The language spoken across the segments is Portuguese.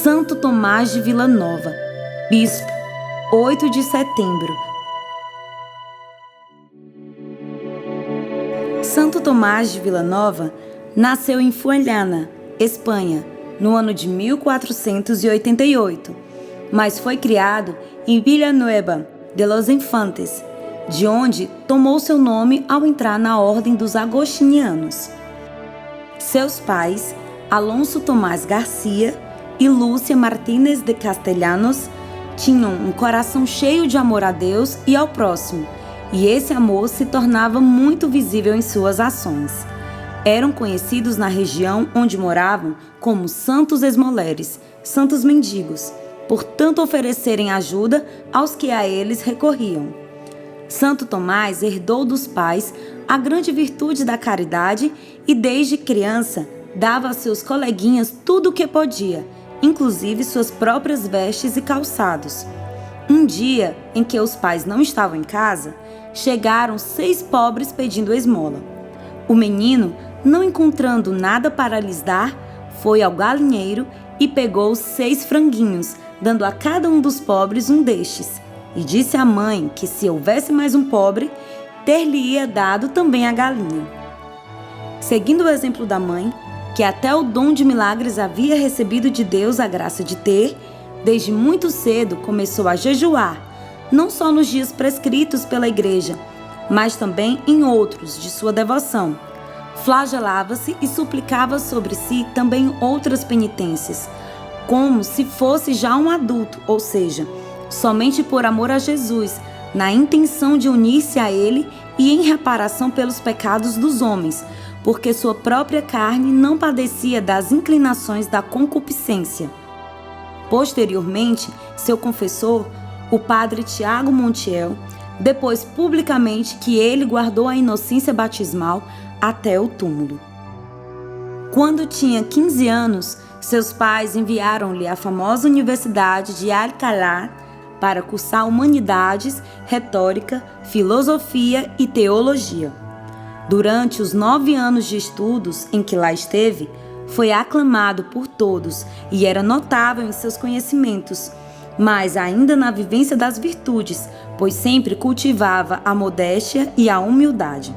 Santo Tomás de Vilanova, Bispo, 8 de setembro. Santo Tomás de Vilanova nasceu em Fuenllana, Espanha, no ano de 1488, mas foi criado em Villanueva de los Infantes, de onde tomou seu nome ao entrar na Ordem dos Agostinianos. Seus pais, Alonso Tomás Garcia e Lúcia Martínez de Castellanos, tinham um coração cheio de amor a Deus e ao próximo, e esse amor se tornava muito visível em suas ações. Eram conhecidos na região onde moravam como santos esmoleres, santos mendigos, por tanto oferecerem ajuda aos que a eles recorriam. Santo Tomás herdou dos pais a grande virtude da caridade e desde criança dava a seus coleguinhas tudo o que podia, inclusive suas próprias vestes e calçados. Um dia, em que os pais não estavam em casa, chegaram 6 pobres pedindo esmola. O menino, não encontrando nada para lhes dar, foi ao galinheiro e pegou 6 franguinhos, dando a cada um dos pobres um destes, e disse à mãe que se houvesse mais um pobre, ter-lhe-ia dado também a galinha. Seguindo o exemplo da mãe, que até o dom de milagres havia recebido de Deus a graça de ter, desde muito cedo começou a jejuar, não só nos dias prescritos pela igreja, mas também em outros de sua devoção. Flagelava-se e suplicava sobre si também outras penitências, como se fosse já um adulto, ou seja, somente por amor a Jesus, na intenção de unir-se a Ele e em reparação pelos pecados dos homens, porque sua própria carne não padecia das inclinações da concupiscência. Posteriormente, seu confessor, o padre Tiago Montiel, depois publicamente que ele guardou a inocência batismal até o túmulo. Quando tinha 15 anos, seus pais enviaram-lhe à famosa Universidade de Alcalá para cursar humanidades, retórica, filosofia e teologia. Durante os 9 anos de estudos em que lá esteve, foi aclamado por todos e era notável em seus conhecimentos, mas ainda na vivência das virtudes, pois sempre cultivava a modéstia e a humildade.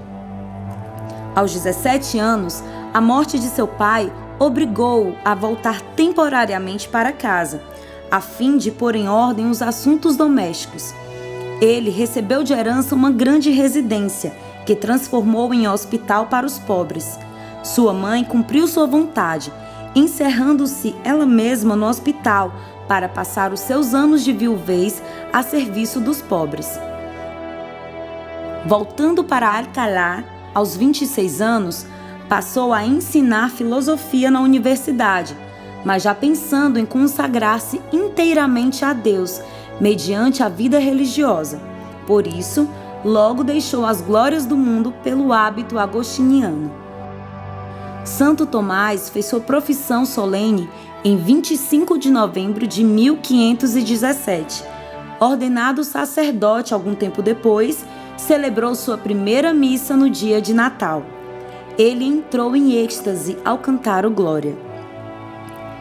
Aos 17 anos, a morte de seu pai obrigou-o a voltar temporariamente para casa, a fim de pôr em ordem os assuntos domésticos. Ele recebeu de herança uma grande residência, que transformou em hospital para os pobres. Sua mãe cumpriu sua vontade, encerrando-se ela mesma no hospital para passar os seus anos de viuvez a serviço dos pobres. Voltando para Alcalá, aos 26 anos, passou a ensinar filosofia na universidade, mas já pensando em consagrar-se inteiramente a Deus, mediante a vida religiosa. Por isso, logo deixou as glórias do mundo pelo hábito agostiniano. Santo Tomás fez sua profissão solene em 25 de novembro de 1517. Ordenado sacerdote algum tempo depois, celebrou sua primeira missa no dia de Natal. Ele entrou em êxtase ao cantar o Glória.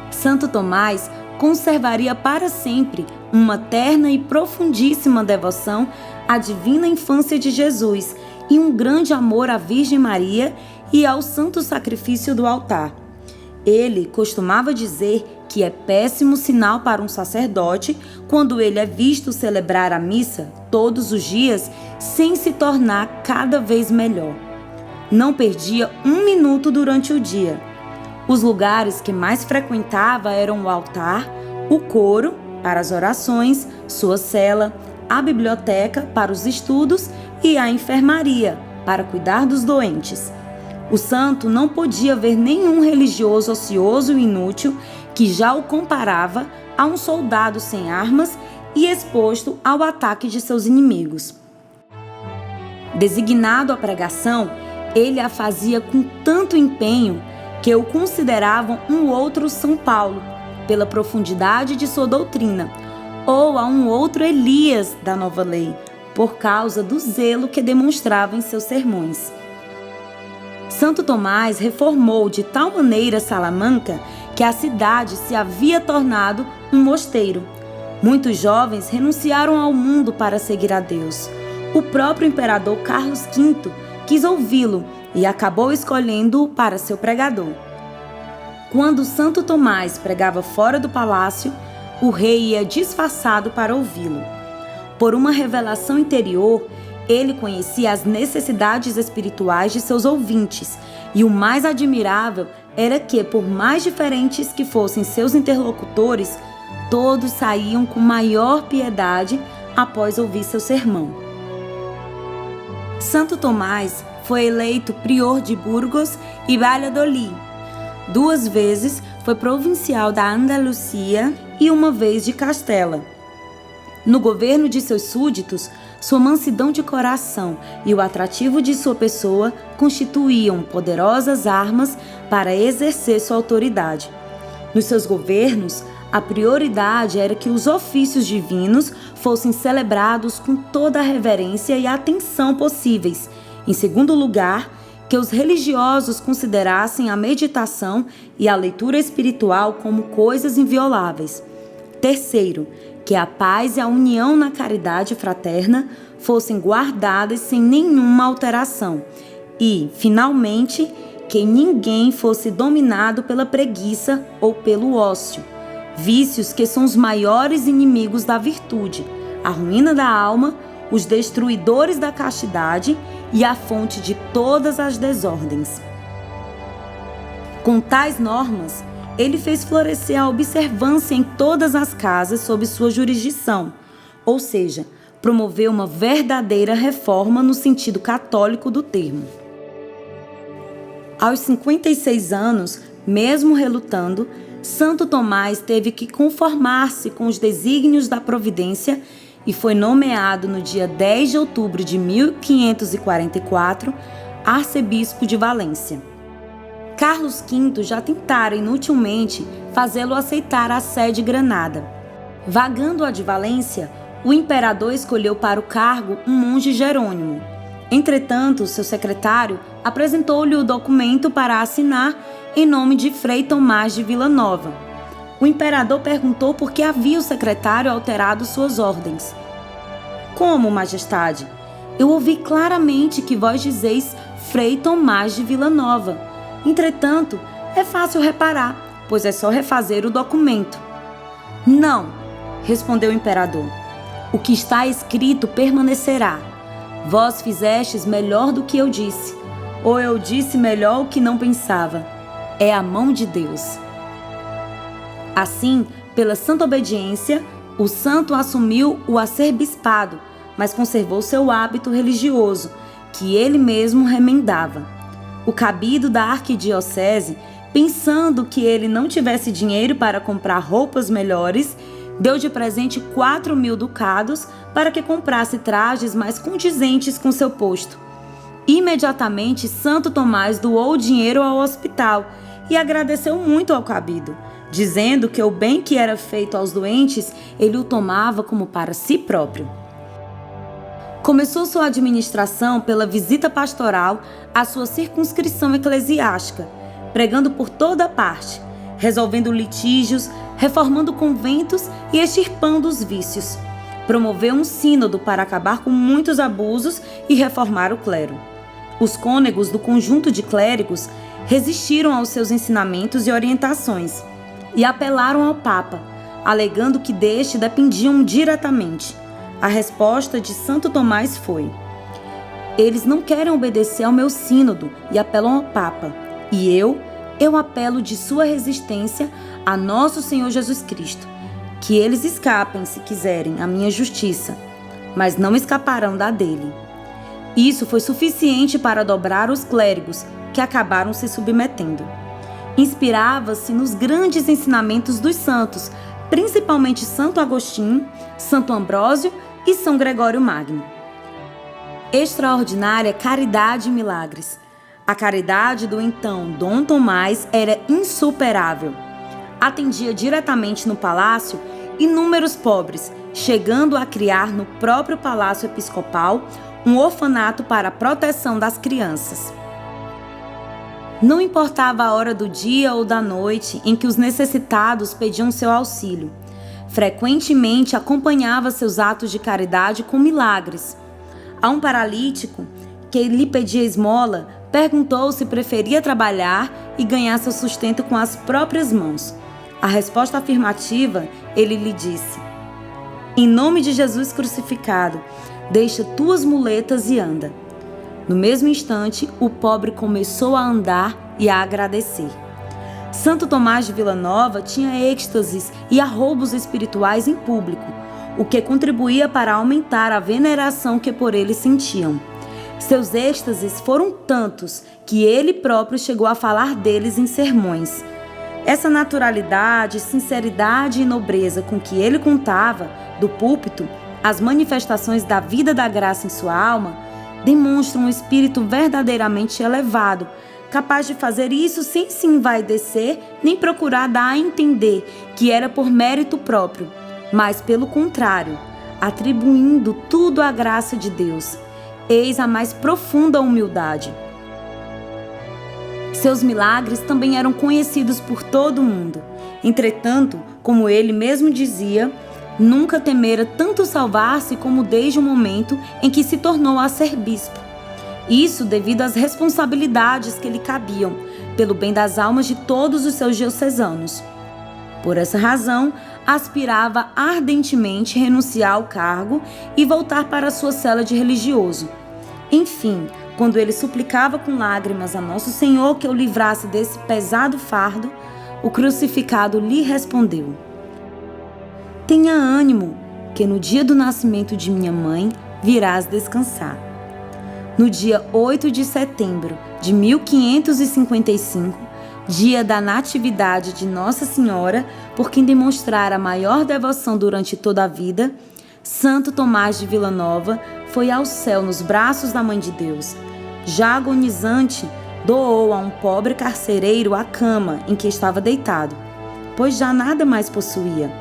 Santo Tomás conservaria para sempre uma terna e profundíssima devoção à divina infância de Jesus e um grande amor à Virgem Maria e ao santo sacrifício do altar. Ele costumava dizer que é péssimo sinal para um sacerdote quando ele é visto celebrar a missa todos os dias sem se tornar cada vez melhor. Não perdia um minuto durante o dia. Os lugares que mais frequentava eram o altar, o coro para as orações, sua cela, a biblioteca para os estudos e a enfermaria para cuidar dos doentes. O santo não podia ver nenhum religioso ocioso e inútil que já o comparava a um soldado sem armas e exposto ao ataque de seus inimigos. Designado à pregação, ele a fazia com tanto empenho que o consideravam um outro São Paulo, pela profundidade de sua doutrina, ou a um outro Elias da Nova Lei, por causa do zelo que demonstrava em seus sermões. Santo Tomás reformou de tal maneira Salamanca que a cidade se havia tornado um mosteiro. Muitos jovens renunciaram ao mundo para seguir a Deus. O próprio imperador Carlos V quis ouvi-lo e acabou escolhendo-o para seu pregador. Quando Santo Tomás pregava fora do palácio, o rei ia disfarçado para ouvi-lo. Por uma revelação interior, ele conhecia as necessidades espirituais de seus ouvintes, e o mais admirável era que, por mais diferentes que fossem seus interlocutores, todos saíam com maior piedade após ouvir seu sermão. Santo Tomás foi eleito prior de Burgos e Valladolid. 2 vezes foi provincial da Andalucia e 1 vez de Castela. No governo de seus súditos, sua mansidão de coração e o atrativo de sua pessoa constituíam poderosas armas para exercer sua autoridade. Nos seus governos, a prioridade era que os ofícios divinos fossem celebrados com toda a reverência e atenção possíveis. Em segundo lugar, que os religiosos considerassem a meditação e a leitura espiritual como coisas invioláveis. Terceiro, que a paz e a união na caridade fraterna fossem guardadas sem nenhuma alteração. E, finalmente, que ninguém fosse dominado pela preguiça ou pelo ócio, vícios que são os maiores inimigos da virtude, a ruína da alma, os destruidores da castidade e a fonte de todas as desordens. Com tais normas, ele fez florescer a observância em todas as casas sob sua jurisdição, ou seja, promoveu uma verdadeira reforma no sentido católico do termo. Aos 56 anos, mesmo relutando, Santo Tomás teve que conformar-se com os desígnios da providência e foi nomeado no dia 10 de outubro de 1544 arcebispo de Valência. Carlos V já tentara inutilmente fazê-lo aceitar a sé de Granada. Vagando a de Valência, o imperador escolheu para o cargo um monge Jerônimo. Entretanto, seu secretário apresentou-lhe o documento para assinar em nome de Frei Tomás de Vilanova. O imperador perguntou por que havia o secretário alterado suas ordens. Como, majestade? Eu ouvi claramente que vós dizeis Frei Tomás de Vilanova. Entretanto, é fácil reparar, pois é só refazer o documento. Não, respondeu o imperador. O que está escrito permanecerá. Vós fizestes melhor do que eu disse, ou eu disse melhor o que não pensava. É a mão de Deus. Assim, pela santa obediência, o santo assumiu o arcebispado, mas conservou seu hábito religioso, que ele mesmo remendava. O cabido da arquidiocese, pensando que ele não tivesse dinheiro para comprar roupas melhores, deu de presente 4.000 ducados para que comprasse trajes mais condizentes com seu posto. Imediatamente, Santo Tomás doou o dinheiro ao hospital e agradeceu muito ao cabido, dizendo que o bem que era feito aos doentes, ele o tomava como para si próprio. Começou sua administração pela visita pastoral à sua circunscrição eclesiástica, pregando por toda parte, resolvendo litígios, reformando conventos e extirpando os vícios. Promoveu um sínodo para acabar com muitos abusos e reformar o clero. Os cônegos do conjunto de clérigos resistiram aos seus ensinamentos e orientações e apelaram ao Papa, alegando que deste dependiam diretamente. A resposta de Santo Tomás foi: eles não querem obedecer ao meu sínodo e apelam ao Papa, e eu apelo de sua resistência a nosso Senhor Jesus Cristo, que eles escapem, se quiserem, à minha justiça, mas não escaparão da dele. Isso foi suficiente para dobrar os clérigos, que acabaram se submetendo. Inspirava-se nos grandes ensinamentos dos santos, principalmente Santo Agostinho, Santo Ambrósio e São Gregório Magno. Extraordinária caridade e milagres. A caridade do então Dom Tomás era insuperável. Atendia diretamente no palácio inúmeros pobres, chegando a criar no próprio palácio episcopal um orfanato para a proteção das crianças. Não importava a hora do dia ou da noite em que os necessitados pediam seu auxílio. Frequentemente acompanhava seus atos de caridade com milagres. A um paralítico que lhe pedia esmola, perguntou se preferia trabalhar e ganhar seu sustento com as próprias mãos. A resposta afirmativa, ele lhe disse: "Em nome de Jesus crucificado, deixa tuas muletas e anda." No mesmo instante, o pobre começou a andar e a agradecer. Santo Tomás de Vilanova tinha êxtases e arroubos espirituais em público, o que contribuía para aumentar a veneração que por ele sentiam. Seus êxtases foram tantos que ele próprio chegou a falar deles em sermões. Essa naturalidade, sinceridade e nobreza com que ele contava, do púlpito, as manifestações da vida da graça em sua alma, demonstram um espírito verdadeiramente elevado, capaz de fazer isso sem se envaidecer nem procurar dar a entender que era por mérito próprio, mas pelo contrário, atribuindo tudo à graça de Deus. Eis a mais profunda humildade. Seus milagres também eram conhecidos por todo o mundo. Entretanto, como ele mesmo dizia, nunca temera tanto salvar-se como desde o momento em que se tornou arcebispo. Isso devido às responsabilidades que lhe cabiam, pelo bem das almas de todos os seus diocesanos. Por essa razão, aspirava ardentemente renunciar ao cargo e voltar para sua cela de religioso. Enfim, quando ele suplicava com lágrimas a Nosso Senhor que o livrasse desse pesado fardo, o crucificado lhe respondeu: "Tenha ânimo, que no dia do nascimento de minha mãe virás descansar." No dia 8 de setembro de 1555, dia da Natividade de Nossa Senhora, por quem demonstrara maior devoção durante toda a vida, Santo Tomás de Vilanova foi ao céu nos braços da Mãe de Deus. Já agonizante, doou a um pobre carcereiro a cama em que estava deitado, pois já nada mais possuía.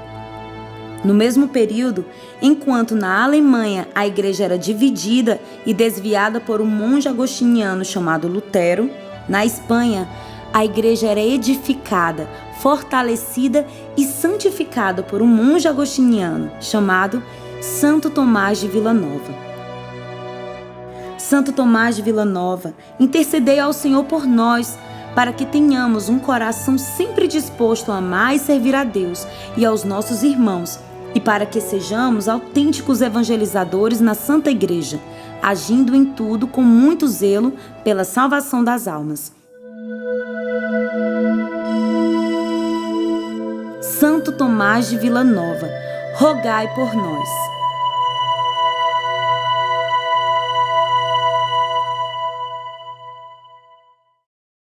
No mesmo período, enquanto na Alemanha a igreja era dividida e desviada por um monge agostiniano chamado Lutero, na Espanha a igreja era edificada, fortalecida e santificada por um monge agostiniano chamado Santo Tomás de Vilanova. Santo Tomás de Vilanova, intercedei ao Senhor por nós, para que tenhamos um coração sempre disposto a amar e servir a Deus e aos nossos irmãos, e para que sejamos autênticos evangelizadores na Santa Igreja, agindo em tudo com muito zelo pela salvação das almas. Santo Tomás de Vilanova, rogai por nós.